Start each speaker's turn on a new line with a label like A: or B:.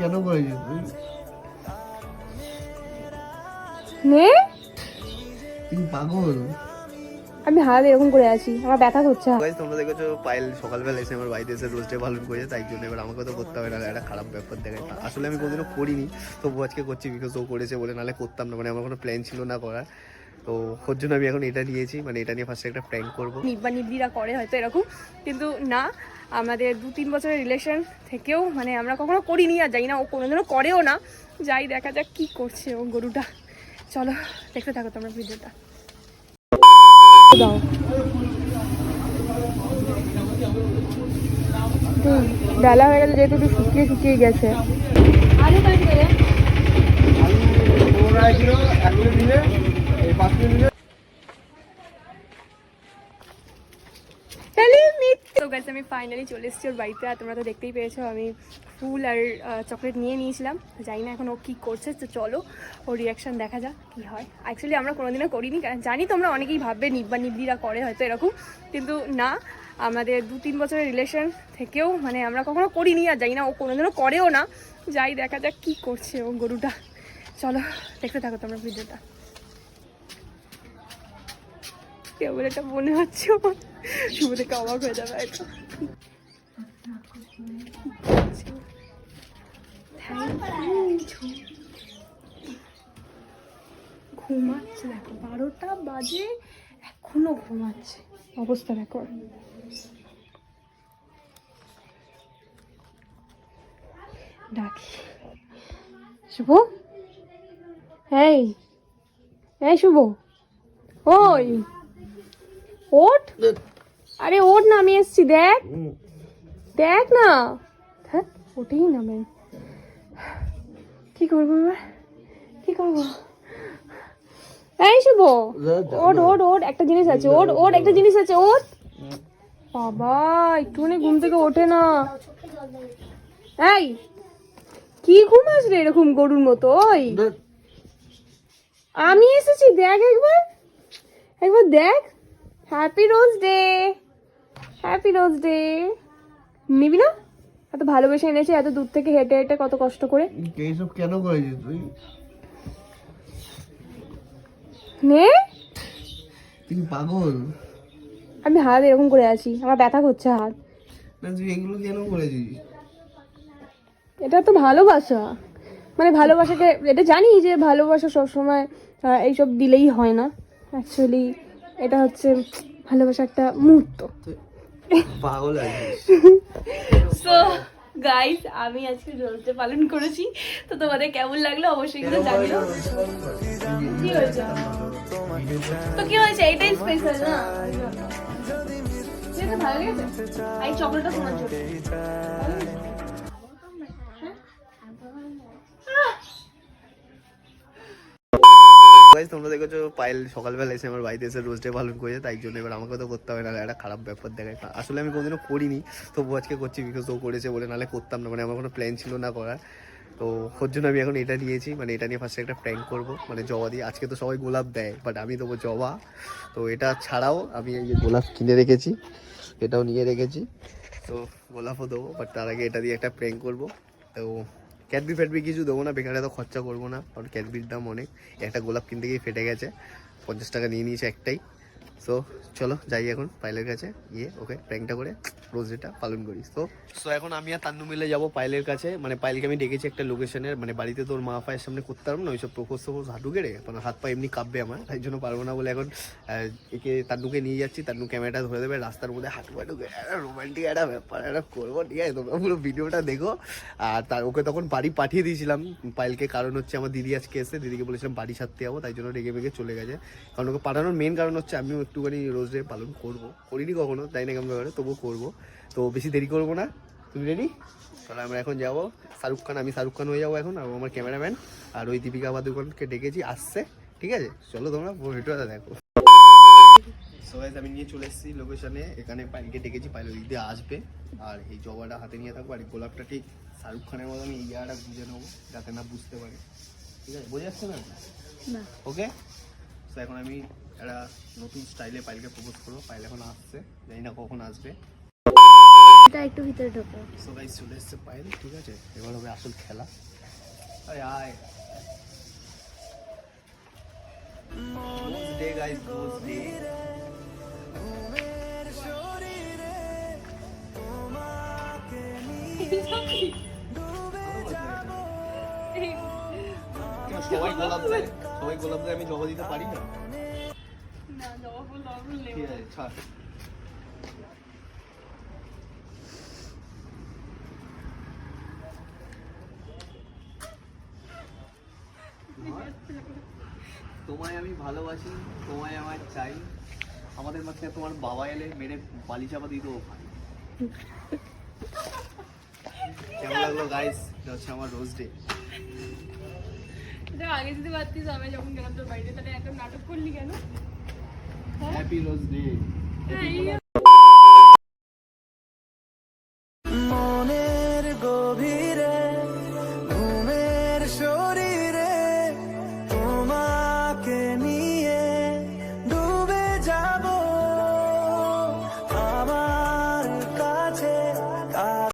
A: কেন করেছিস তুই পাগল?
B: আমি হাত এরকম করে আছি, আমার ব্যথা করছে।
A: তোমরা দেখেছো পায়েল সকালবেলা এসে আমার বাড়িতে এসে রোজ ডে পালন করেছে, তাই জন্য এবার আমাকে তো করতে হবে, না একটা খারাপ ব্যাপার দেখায়। আসলে আমি কোনোদিনও করিনি, তবু আজকে করছি বিকজ ও করেছে বলে, নাহলে করতাম না। মানে আমার কোনো প্ল্যান ছিল না করার, তো ওর জন্য আমি এখন এটা নিয়েছি। মানে এটা নিয়ে ফার্স্টে একটা প্র্যাঙ্ক করবো।
B: নিব্বিরা করে হয়তো এরকম, কিন্তু না, আমাদের 2-3 বছরের রিলেশন থেকেও মানে আমরা কখনো করিনি, আর জানি না ও কোনোদিনও করেও না। যাই দেখা যাক কি করছে ও গরুটা। চলো দেখতে থাকো তোমরা ভিডিওটা। দাও বেলা হয়ে গেছে, যেহেতু একটু শুকিয়ে গেছে। তো গাইস আমি ফাইনালি চলে এসেছি ওর বাড়িতে, আর তোমরা তো দেখতেই পেয়েছো আমি ফুল আর চকলেট নিয়ে নিয়েছিলাম। জানি না এখন ও কী করছে, তো চলো ওর রিয়াকশান দেখা যাক কী হয়। অ্যাকচুয়ালি আমরা কোনোদিনও করিনি, জানি তোমরা অনেকেই ভাববে নিব্বিরা করে হয়তো এরকম, কিন্তু না, আমাদের 2-3 বছরের রিলেশন থেকেও মানে আমরা কখনো করিনি, আর জানি না ও কোনোদিনও করেও না। যাই দেখা যাক কী করছে ও গরুটা। চলো দেখতে থাকো তোমরা ভিডিওটা। কেবল এটা মনে হচ্ছে শুভ থেকে অবাক হয়ে যাবে এটা। ঘুমাচ্ছে দেখো, 12টা বাজে এখনো ঘুমাচ্ছে, অবস্থা দেখো। ডাকি শুভ, এই শুভ, ওই ওঠ, আরে ওঠ না, আমি এসছি, দেখ দেখ না, হ্যাঁ ওঠেই না। আমি কি করবো এবার, কি করবো? এই শুভ, ওঠ ওঠ ওঠ, একটা জিনিস আছে, ওঠ ওঠ, একটা জিনিস আছে, ওঠ। বাবা একটুখানি ঘুম থেকে ওঠে না। এই কি ঘুমাস রে এরকম গরুর মতো? ওই আমি এসেছি, দেখ একবার দেখ। Happy rose day, happy rose day. নিবি না? এত ভালোবেসে এনেছি, এত দূর থেকে হেঁটে হেঁটে কত কষ্ট করে।
A: এইসব কেন করেছিস তুই?
B: নে,
A: তুই পাগল?
B: আমি হাত এরকম করে আছি, আমার ব্যথা করছে হাত।
A: না তুই এগুলো কেন করেছিস?
B: এটা তো ভালোবাসা, মানে ভালোবাসাকে, এটা জানি যে ভালোবাসা সবসময় এইসব দিলেই হয় না। অ্যাকচুয়ালি এটা হচ্ছে ভালোবাসা একটা মুহূর্ত।
A: পাগল আছিস।
B: সো গাইস আমি আজকে রোজ ডে পালন করেছি, তো তোমাদের কেমন লাগলো অবশ্যই কিন্তু জানিও। কি হয়েছে তো, কি হয়েছে, এটাই স্পেশাল না? এটা ভালো লেগেছে, এই চকলেটটা তোমার জন্য।
A: তোমরা দেখেছো পায়েল সকালবেলা এসে আমার বাড়িতে এসে রোজ ডে পালন করেছে, তাই জন্য এবার আমাকে তো করতে হবে, নাহলে একটা খারাপ ব্যাপার দেখায়। আসলে আমি কোনোদিনও করিনি, তবু আজকে করছি বিকজ ও করেছে বলে, নাহলে করতাম না। মানে আমার কোনো প্ল্যান ছিল না করার, তো ওর জন্য আমি এখন এটা নিয়েছি। মানে এটা নিয়ে ফার্স্টে একটা প্র্যাঙ্ক করবো, মানে জবা দিয়ে। আজকে তো সবাই গোলাপ দেয়, বাট আমি দেবো জবা। তো এটা ছাড়াও আমি এই যে গোলাপ কিনে রেখেছি, এটাও নিয়ে রেখেছি, তো গোলাপও দেবো। বাট তার আগে এটা দিয়ে একটা প্র্যাঙ্ক করবো। তো ক্যাডবি ফ্যাডবি কিছু দেবো না, বেকারে তো খরচা করবো না, কারণ ক্যাডবির দাম অনেক। একটা গোলাপ কিনতে গিয়ে ফেটে গেছে, 50 টাকা নিয়ে নিয়েছে একটাই। সো চলো যাই এখন পায়েলের কাছে, গিয়ে ওকে প্র্যাঙ্কটা করে রোজ ডেটা পালন করি। সো এখন আমি আর তান্নু মিলে যাবো পায়েলের কাছে। মানে পায়েলকে আমি ডেকেছি একটা লোকেশনের, মানে বাড়িতে তোর মা পায়ের সামনে করতে পারবো না ওইসব প্রপোজ হাঁটু গেড়ে, মানে হাত পা এমনি কাঁপবে আমার, তাই জন্য পারবো না বলে এখন একে তান্নুকে নিয়ে যাচ্ছি। তান্নু ক্যামেরাটা ধরে দেবে, রাস্তার মধ্যে হাঁটু একটা রোমান্টিক একটা ব্যাপার একটা করবো, ঠিক আছে? তোমরা পুরো ভিডিওটা দেখো। আর তার ওকে তখন বাড়ি পাঠিয়ে দিয়েছিলাম পায়েলকে, কারণ হচ্ছে আমার দিদি আজকে এসে, দিদিকে বলেছিলাম বাড়ি ছাড়তে যাবো, তাই জন্য রেগে মেগে চলে গেছে। কারণ ওকে পাঠানোর মেন কারণ হচ্ছে আমিও একটুখানি রোজ ডে পালন করবো, করিনি কখনো, তাই না কেমন ব্যাপারে, তবুও করবো। তো বেশি দেরি করবো না, তুমি রেডি? তাহলে আমরা এখন যাবো আমি শাহরুখ খান হয়ে যাবো এখন, আর আমার ক্যামেরাম্যান আর ওই দীপিকা পাদুকোনকে ডেকেছি, আসছে, ঠিক আছে? চলো তোমরা ভিডিওটা দেখো। সবাই আমি নিয়ে চলে এসেছি লোকেশনে, এখানে পাইলকে ডেকেছি, পাইল ওই দিয়ে আসবে। আর এই জবাটা হাতে নিয়ে থাকবো, আর এই গোলাপটা ঠিক শাহরুখ খানের মতো আমি এই জায়গাটা বুঝে নেবো, যাতে না বুঝতে পারে, ঠিক আছে? বোঝা যাচ্ছে না?
B: না
A: ওকে। তো এখন আমি একটা নতুন স্টাইলে পাইলকে প্রপোজ করবো। পাইল এখন আসছে, জানি না কখন আসবে।
B: এটা একটু ভিতরে ঢোকো।
A: সো গাইস চলে এসছে পাইল, ঠিক আছে, এবার হবে আসল খেলা। আরে আয় ডে গাইস, রোজ ডে। সবাই গোলাপ দেয়, সবাই গোলাপ দেয়, আমি জবা দিতে পারি না।
B: না জবা ফুল নেই।
A: ঠিক আছে ছাড়। তোমায় আমি ভালোবাসি, তোমায় আমার চাই, আমাদের মাঝে তোমার বাবা এলে মেরে বালি চাপা দিয়ে দেবো। কেমন লাগলো গাইস? এটা হচ্ছে আমার রোজ ডে।
B: এটা আগে যদি পারতিস, আমি যখন গেলাম তোর বাড়িতে, তাহলে একদম নাটক করলি কেন?
A: Happy rose day.
B: হ্যাঁ,